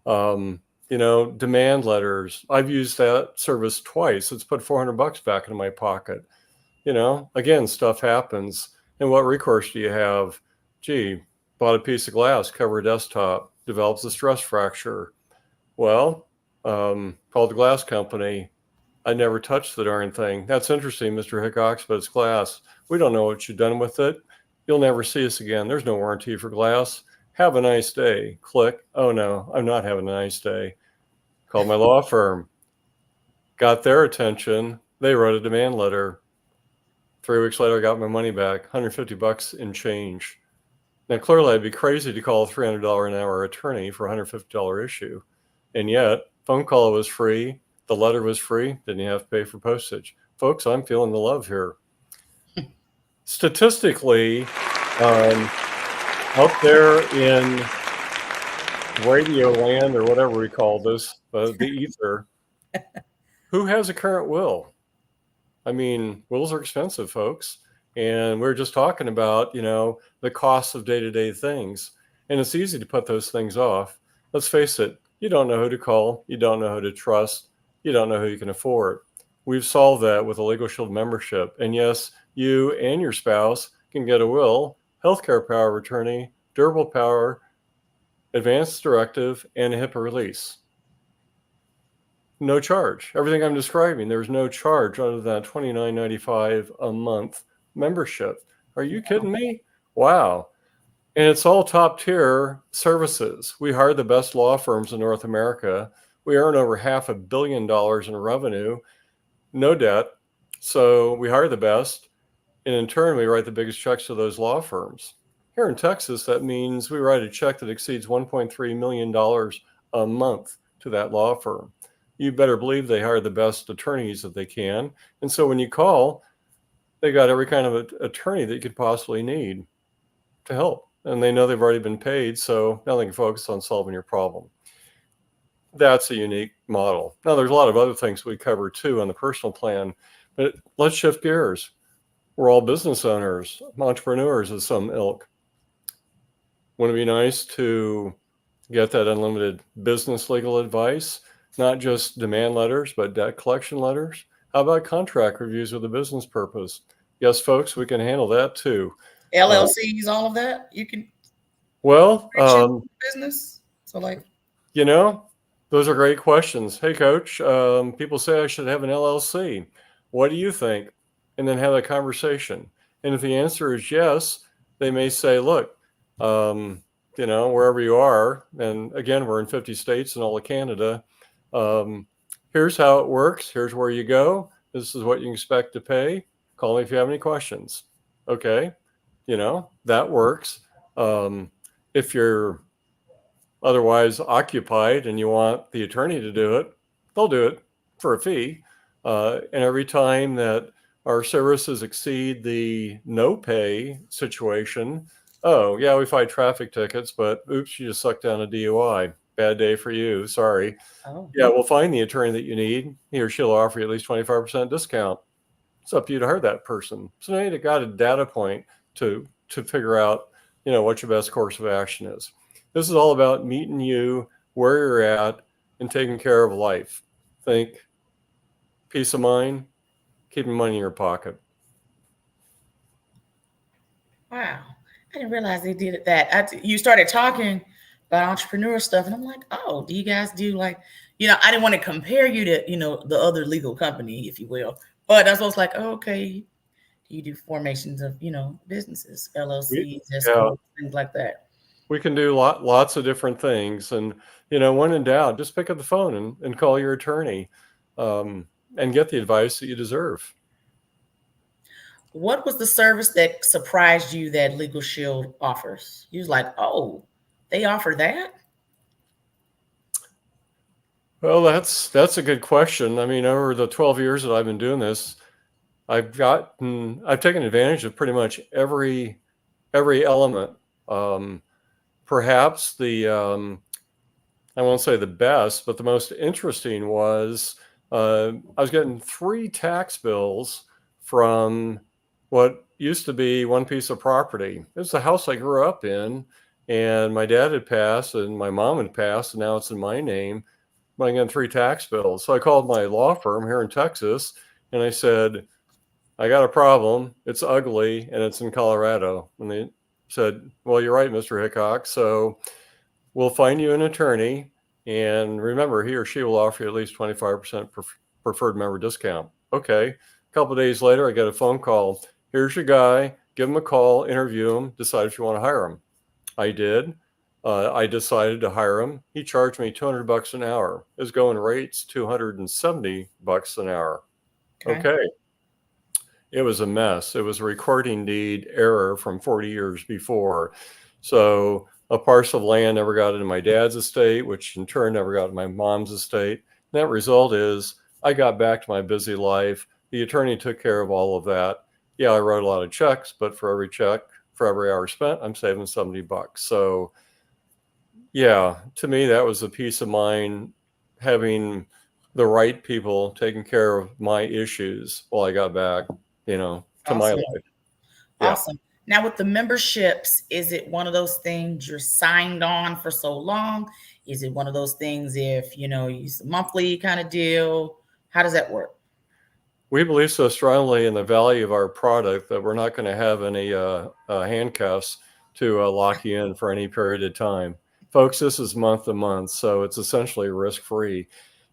Demand letters. I've used that service twice. It's put $400 back into my pocket. Again, stuff happens. And what recourse do you have? Gee, bought a piece of glass, cover a desktop, develops a stress fracture. Well, called the glass company. I never touched the darn thing. That's interesting, Mr. Hickox, but it's glass. We don't know what you've done with it. You'll never see us again. There's no warranty for glass. Have a nice day. Click. Oh no, I'm not having a nice day. Called my law firm. Got their attention. They wrote a demand letter. 3 weeks later, I got my money back, $150 in change. Now, clearly, I'd be crazy to call a $300 an hour attorney for a $150 issue. And yet, phone call was free. The letter was free. Didn't have to pay for postage. Folks, I'm feeling the love here. Statistically, out there in radio land or whatever we call this, the ether, who has a current will? I mean, wills are expensive, folks. And we are just talking about, the costs of day-to-day things. And it's easy to put those things off. Let's face it, you don't know who to call. You don't know who to trust. You don't know who you can afford. We've solved that with a Legal Shield membership. And yes, you and your spouse can get a will, healthcare power of attorney, durable power, advanced directive, and a HIPAA release. No charge. Everything I'm describing, there's no charge other than $29.95 a month membership. Are you kidding me? Wow. And it's all top tier services. We hire the best law firms in North America. We earn over $500 million in revenue, no debt. So we hire the best. And in turn, we write the biggest checks to those law firms. Here in Texas, that means we write a check that exceeds $1.3 million a month to that law firm. You better believe they hire the best attorneys that they can. And so when you call, they got every kind of attorney that you could possibly need to help. And they know they've already been paid, so now they can focus on solving your problem. That's a unique model. Now, there's a lot of other things we cover too on the personal plan, but let's shift gears. We're all business owners, entrepreneurs of some ilk. Wouldn't it be nice to get that unlimited business legal advice? Not just demand letters, but debt collection letters? How about contract reviews with a business purpose? Yes, folks, we can handle that too. LLCs, all of that. You can Well, business. So those are great questions. Hey, Coach, people say I should have an LLC. What do you think? And then have a conversation. And if the answer is yes, they may say, look, wherever you are, and again, we're in 50 states and all of Canada. Here's how it works. Here's where you go. This is what you expect to pay. Call me if you have any questions. Okay. That works. If you're otherwise occupied and you want the attorney to do it, they'll do it for a fee. And every time that our services exceed the no pay situation, oh, yeah, we fight traffic tickets, but oops, you just sucked down a DUI. Bad day for you. Sorry. Oh. Yeah, we'll find the attorney that you need. He or she'll offer you at least 25% discount. It's up to you to hire that person. So now you got a data point to figure out, what your best course of action is. This is all about meeting you where you're at and taking care of life. Think peace of mind, keeping money in your pocket. Wow. I didn't realize they did it that. You started talking about entrepreneur stuff, and I'm like, oh, do you guys do I didn't want to compare you to, the other legal company, if you will. But I was like, oh, okay, you do formations of, businesses, LLCs, things like that. We can do lots of different things. And, when in doubt, just pick up the phone and call your attorney and get the advice that you deserve. What was the service that surprised you that Legal Shield offers? You was like, oh, they offer that? Well, that's a good question. I mean, over the 12 years that I've been doing this, I've taken advantage of pretty much every element. Perhaps I won't say the best, but the most interesting was I was getting 3 tax bills from what used to be one piece of property. It was the house I grew up in, and my dad had passed and my mom had passed, and now it's in my name. But I got 3 tax bills. So I called my law firm here in Texas, and I said, I got a problem. It's ugly, and it's in Colorado. And they said, well, you're right, Mr. Hickok. So we'll find you an attorney. And remember, he or she will offer you at least 25% preferred member discount. Okay. A couple of days later, I get a phone call. Here's your guy. Give him a call, interview him, decide if you want to hire him. I did. I decided to hire him. He charged me $200 an hour. His going rate's $270 an hour. Okay. It was a mess. It was a recording deed error from 40 years before. So a parcel of land never got into my dad's estate, which in turn never got to my mom's estate. Net result is I got back to my busy life. The attorney took care of all of that. Yeah, I wrote a lot of checks, but for every check, for every hour spent, I'm saving $70. So yeah, to me, that was a peace of mind having the right people taking care of my issues while I got back, to my Awesome. life. Yeah. Awesome. Now, with the memberships, is it one of those things you're signed on for so long? Is it one of those things if, it's a monthly kind of deal? How does that work? We believe so strongly in the value of our product that we're not going to have any handcuffs to lock you in for any period of time. Folks, this is month to month, so it's essentially risk free.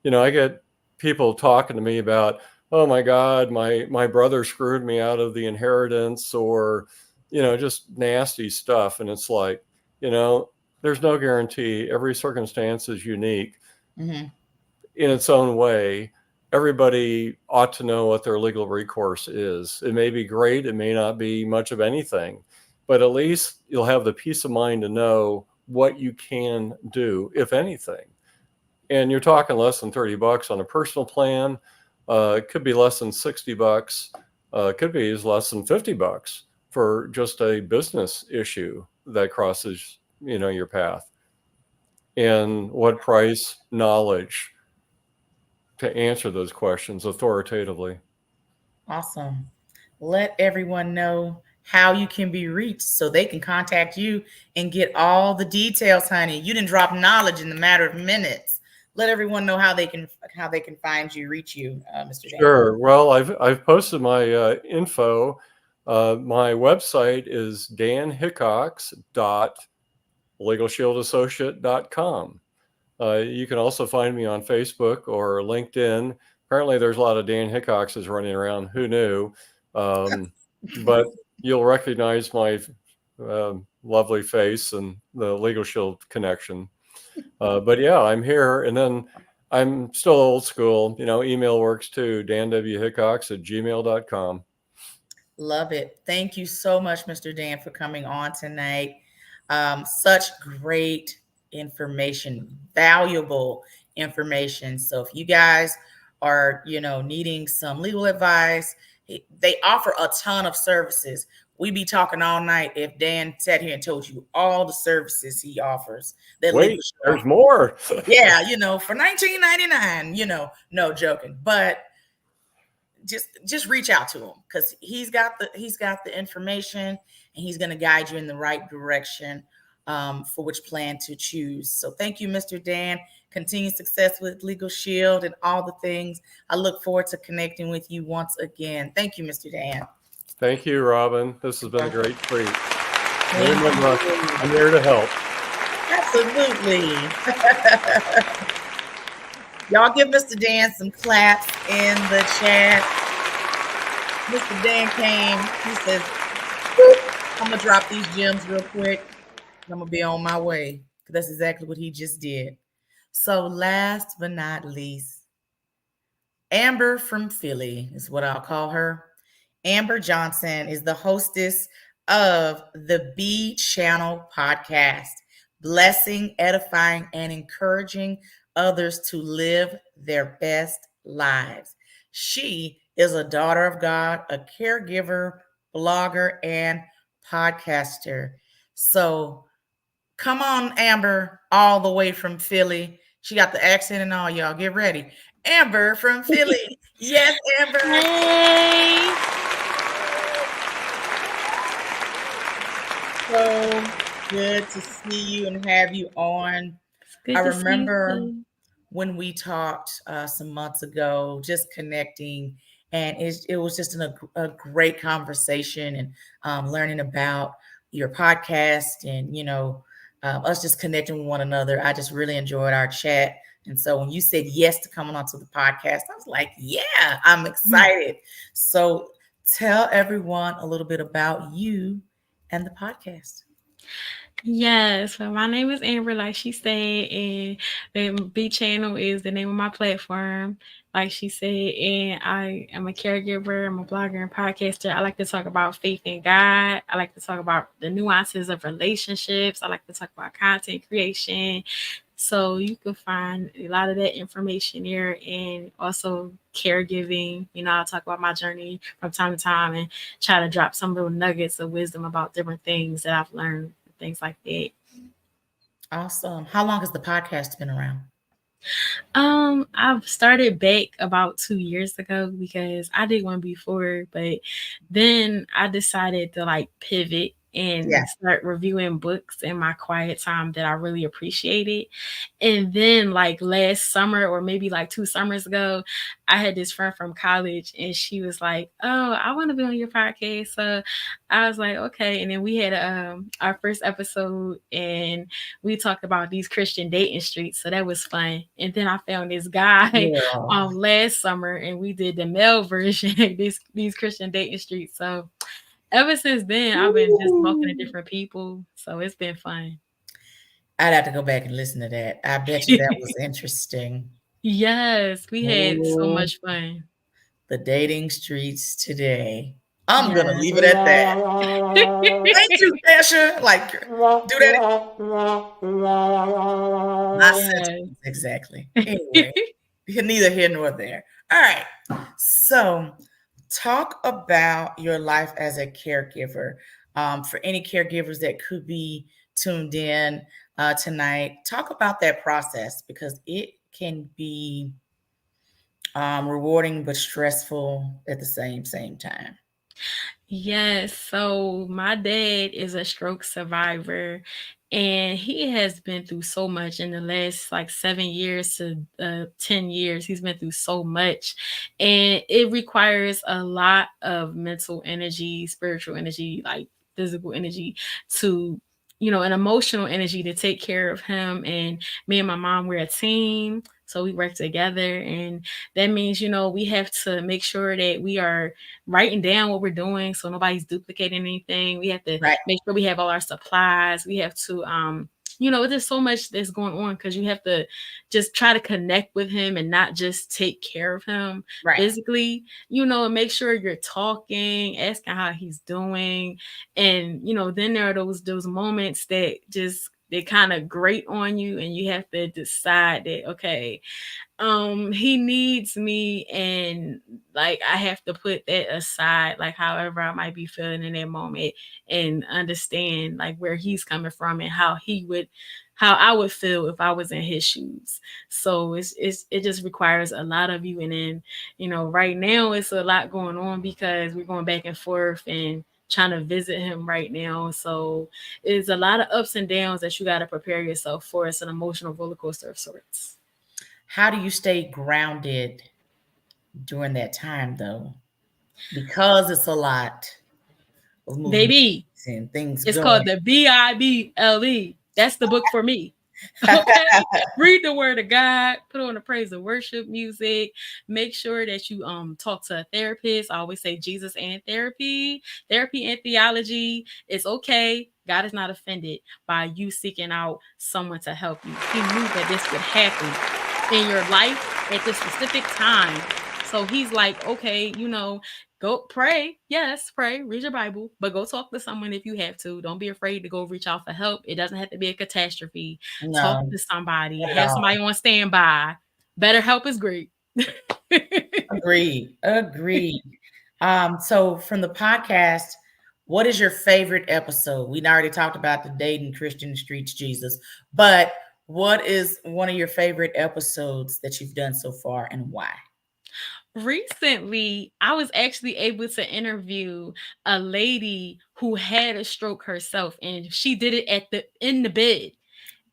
I get people talking to me about, oh my God, my brother screwed me out of the inheritance, or, just nasty stuff. And it's like, you know, there's no guarantee. Every circumstance is unique Hmm. in its own way. Everybody ought to know what their legal recourse is. It may be great, it may not be much of anything, but at least you'll have the peace of mind to know what you can do, if anything. And you're talking less than $30 on a personal plan. It could be less than $60. It could be less than $50 for just a business issue that crosses, your path. And what price? Knowledge to answer those questions authoritatively. Awesome. Let everyone know how you can be reached so they can contact you and get all the details, honey. You didn't drop knowledge in a matter of minutes. Let everyone know how they can find you, reach you, Mr. Dan. Sure. Well, I've posted my info. My website is danhickox.legalshieldassociate.com. You can also find me on Facebook or LinkedIn. Apparently, there's a lot of Dan Hickoxes running around. Who knew? But you'll recognize my lovely face and the Legal Shield connection. But yeah, I'm here. And then I'm still old school. Email works too. danwhickox@gmail.com. Love it. Thank you so much, Mr. Dan, for coming on tonight. Such great information, valuable information. So if you guys are, needing some legal advice, they offer a ton of services. We be talking all night if Dan sat here and told you all the services he offers that legal Wait, should there's offer. more. Yeah, for 19.99, no joking. But just reach out to him because he's got the information and he's going to guide you in the right direction for which plan to choose. So thank you, Mr. Dan. Continued success with Legal Shield and all the things. I look forward to connecting with you once again. Thank you, Mr. Dan. Thank you, Robin. This has been a great treat. And Thank remember, you. I'm here to help. Absolutely. Y'all give Mr. Dan some claps in the chat. Mr. Dan came. He says, I'm going to drop these gems real quick. I'm going to be on my way. That's exactly what he just did. So, last but not least, Amber from Philly is what I'll call her. Amber Johnson is the hostess of the B Channel podcast, blessing, edifying, and encouraging others to live their best lives. She is a daughter of God, a caregiver, blogger, and podcaster. So come on, Amber, all the way from Philly. She got the accent and all, y'all. Get ready. Amber from Philly. Yes, Amber. Hey, So good to see you and have you on. it's I good to see you remember too. when we talked some months ago, just connecting, and it was just a great conversation and learning about your podcast and us just connecting with one another. I just really enjoyed our chat, and so when you said yes to coming onto the podcast, I was like, yeah, I'm excited. So tell everyone a little bit about you and the podcast. Yes, so my name is Amber, like she said, and the B channel is the name of my platform, like she said. And I am a caregiver, I'm a blogger and podcaster. I like to talk about faith in God. I like to talk about the nuances of relationships. I like to talk about content creation. So you can find a lot of that information there, and also caregiving. You know, I'll talk about my journey from time to time and try to drop some little nuggets of wisdom about different things that I've learned, things like that. Awesome. How long has the podcast been around? I've started back about 2 years ago because I did one before, but then I decided to like pivot Yeah. and start reviewing books in my quiet time that I really appreciated. And then like last summer or maybe like 2 summers ago, I had this friend from college and she was like, "Oh, I want to be on your podcast." So I was like, "Okay." And then we had our first episode and we talked about these Christian dating streets, so that was fun. And then I found this guy Girl. last summer, and we did the male version of these Christian dating streets. So ever since then, I've been just talking to Ooh. different people, so it's been fun. I'd have to go back and listen to that. I bet you that was interesting. Yes, we had so Ooh, much fun. the dating streets today. I'm gonna Yeah. leave it at that. Thank you, Tasha. Like, do that. My Yeah. sentiments, exactly. Anyway, neither here nor there. All right. So, talk about your life as a caregiver. For any caregivers that could be tuned in tonight, talk about that process because it can be rewarding but stressful at the same time. Yes, so my dad is a stroke survivor and he has been through so much in the last like 7 years to 10 years. He's been through so much and it requires a lot of mental energy, spiritual energy, like physical energy to, an emotional energy to take care of him. And me and my mom, we're a team. So we work together. And that means, we have to make sure that we are writing down what we're doing so nobody's duplicating anything. We have to Right, make sure we have all our supplies. We have to there's so much that's going on because you have to just try to connect with him and not just take care of him right, physically, and make sure you're talking, asking how he's doing. And then there are those moments that just they kind of grate on you and you have to decide that okay, he needs me, and like I have to put that aside, like however I might be feeling in that moment, and understand like where he's coming from and how I would feel if I was in his shoes. So it just requires a lot of you. And then right now it's a lot going on because we're going back and forth and trying to visit him right now. So it's a lot of ups and downs that you got to prepare yourself for. It's an emotional roller coaster of sorts. how do you stay grounded during that time though? Because it's a lot of moving Baby, and things it's going. called the Bible. That's the book for me. Okay, read the word of God, put on the praise and worship music, make sure that you talk to a therapist. I always say Jesus and therapy and theology. It's okay. God is not offended by you seeking out someone to help you. He knew that this would happen in your life at this specific time. So he's like, okay, go pray. Yes, pray, read your Bible, but go talk to someone if you have to. Don't be afraid to go reach out for help. It doesn't have to be a catastrophe. Talk No, to somebody, not at have all. somebody on standby. Better help is great. Agreed. Agreed. So from the podcast, what is your favorite episode? We already talked about the dating Christian streets Jesus, but what is one of your favorite episodes that you've done so far and why? Recently, I was actually able to interview a lady who had a stroke herself, and she did it in the bed.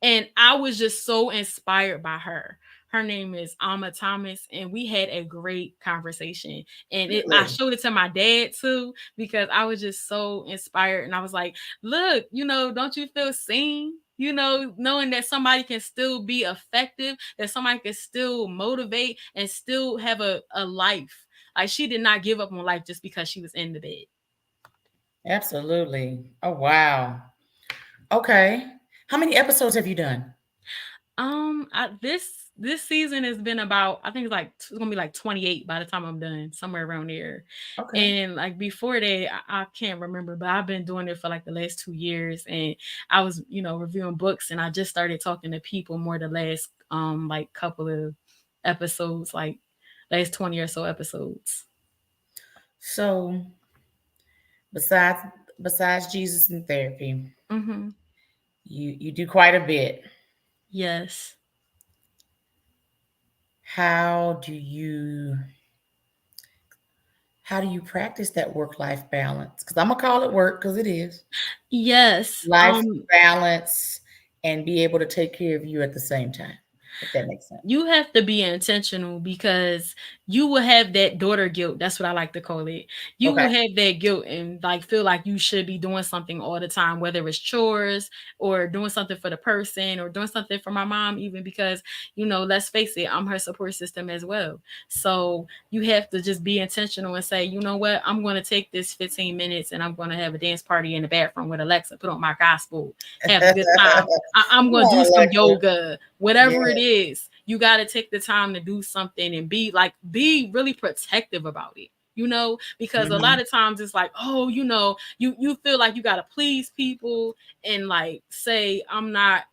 And I was just so inspired by her. Her name is Alma Thomas, and we had a great conversation. And I Really? showed it to my dad too because I was just so inspired. And I was like, "Look, don't you feel seen? Knowing that somebody can still be effective, that somebody can still motivate and still have a life. Like she did not give up on life just because she was in the bed." Absolutely. Oh, wow. Okay. How many episodes have you done? This season has been about, I think it's like it's gonna be like 28 by the time I'm done, somewhere around there. Okay. And like before that, I can't remember, but I've been doing it for like the last 2 years, and I was, reviewing books, and I just started talking to people more the last like couple of episodes, like last 20 or so episodes. So besides besides Jesus and therapy, Mm-hmm. you do quite a bit. Yes. How do you how do you practice that work life balance? Because I'm gonna call it work because it is Yes. life balance and be able to take care of you at the same time. If that makes sense. You have to be intentional because you will have that daughter guilt. That's what I like to call it. You Okay. will have that guilt and like feel like you should be doing something all the time, whether it's chores or doing something for the person or doing something for my mom, even because, let's face it, I'm her support system as well. So you have to just be intentional and say, you know what, I'm going to take this 15 minutes and I'm going to have a dance party in the bathroom with Alexa, put on my gospel, have a good time. I'm Come going to do on, some Alexa. yoga, Yeah. whatever it is. You got to take the time to do something and be really protective about it. Because a Mhm. lot of times it's like, oh, you feel like you got to please people and like say I'm not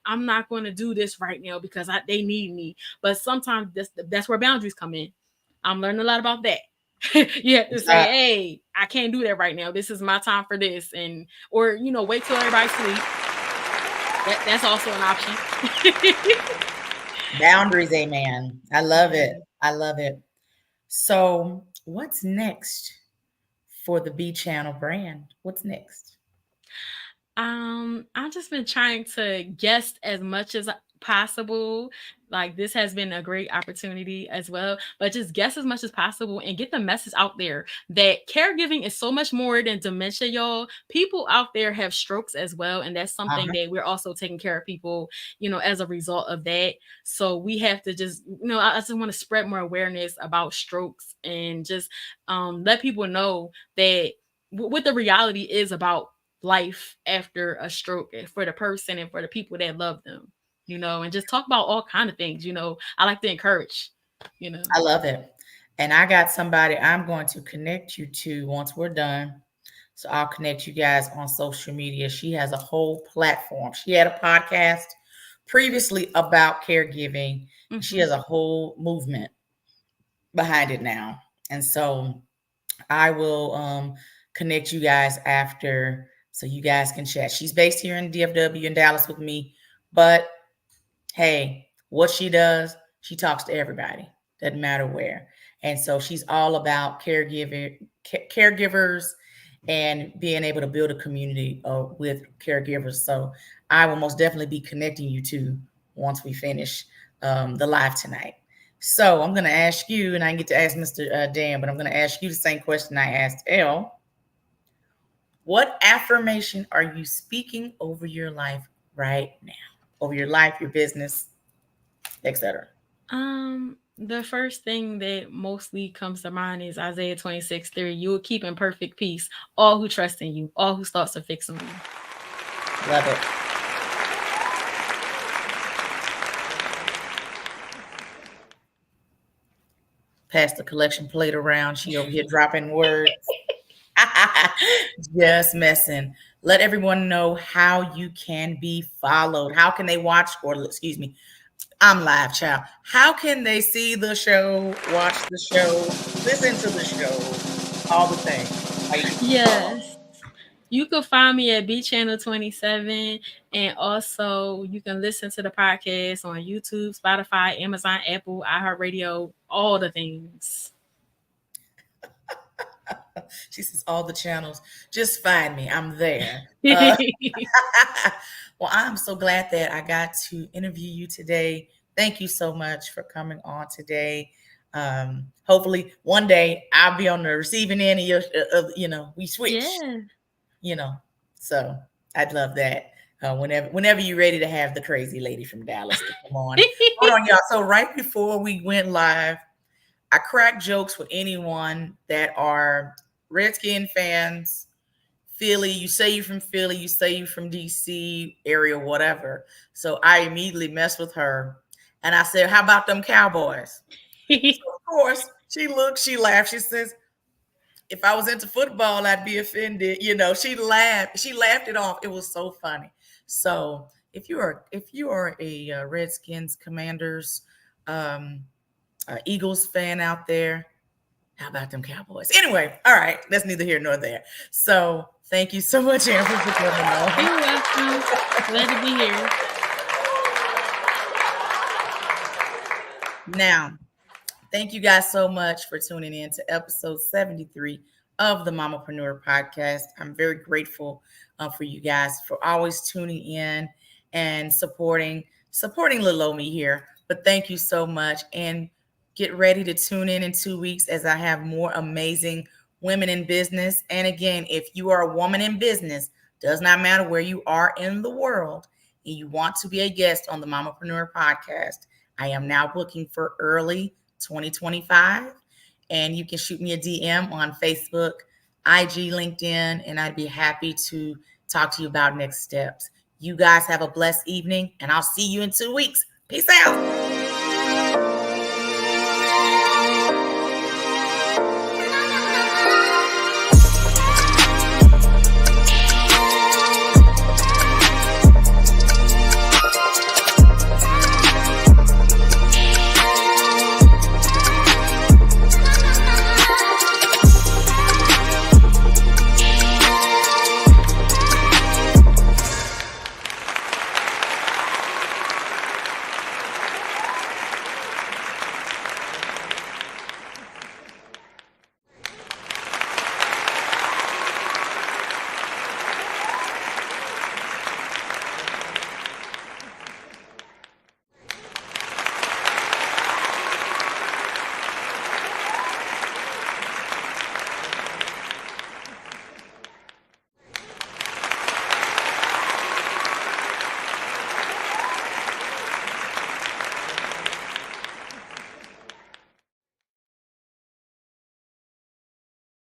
going to do this right now because they need me. But sometimes that's where boundaries come in. I'm learning a lot about that. You have to say, Uh, hey, I can't do that right now. This is my time for this, and or wait till everybody sleep. That's also an option. Boundaries, amen. I love it. Yeah. I love it. So, what's next for the B Channel brand? What's next? I've just been trying to guest as much as possible. Like this has been a great opportunity as well, but just guess as much as possible and get the message out there that caregiving is so much more than dementia, y'all. People out there have strokes as well, and that's something Uh-huh. that we're also taking care of people, as a result of that. So we have to just, I just want to spread more awareness about strokes and just let people know that what the reality is about life after a stroke for the person and for the people that love them, and just talk about all kind of things. I like to encourage, you know. I love it. And I got somebody I'm going to connect you to once we're done. So I'll connect you guys on social media. She has a whole platform. She had a podcast previously about caregiving. She Hmm. has a whole movement behind it now. And so I will connect you guys after so you guys can chat. She's based here in DFW in Dallas with me, but hey, what she does, she talks to everybody. Doesn't matter where. And so she's all about caregivers and being able to build a community with caregivers. So I will most definitely be connecting you two once we finish the live tonight. So I'm going to ask you, and I get to ask Mr. Dan, but I'm going to ask you the same question I asked Elle. What affirmation are you speaking over your life right now? Over your life, your business, etc. The first thing that mostly comes to mind is Isaiah 26:3. You will keep in perfect peace all who trust in you, all whose thoughts are fixed on you. Love it. Pass the collection plate around. She over here dropping words. Just messing. Let everyone know how you can be followed. How can they watch or excuse me, I'm live, child. How can they see the show, watch the show, listen to the show, all the things? How you can be followed. Yes. You can find me at B Channel 27, and also you can listen to the podcast on YouTube, Spotify, Amazon, Apple, iHeartRadio, all the things. She says all the channels. Just find me. I'm there. Well, I'm so glad that I got to interview you today. Thank you so much for coming on today. Hopefully, one day I'll be on the receiving end of your, we switch. Yeah. You know, so I'd love that. Whenever you're ready to have the crazy lady from Dallas to come on. Hold on, y'all. So right before we went live, I crack jokes with anyone that are Redskin fans, Philly, you say you're from Philly, you say you're from DC area, whatever. So I immediately messed with her and I said, how about them Cowboys? So of course, she looked, she laughed, she says, if I was into football, I'd be offended. She laughed. She laughed it off. It was so funny. So if you are a Redskins, Commanders, um, Eagles fan out there, how about them Cowboys? Anyway, all right, that's neither here nor there. So thank you so much, Amber, for coming on. You're welcome. Glad to be here. Now, thank you guys so much for tuning in to episode 73 of the Mamapreneur podcast. I'm very grateful for you guys for always tuning in and supporting little old me here. But thank you so much, and get ready to tune in 2 weeks as I have more amazing women in business. And again, if you are a woman in business, does not matter where you are in the world, and you want to be a guest on the Mamapreneur podcast, I am now booking for early 2025. And you can shoot me a DM on Facebook, IG, LinkedIn, and I'd be happy to talk to you about next steps. You guys have a blessed evening, and I'll see you in 2 weeks. Peace out.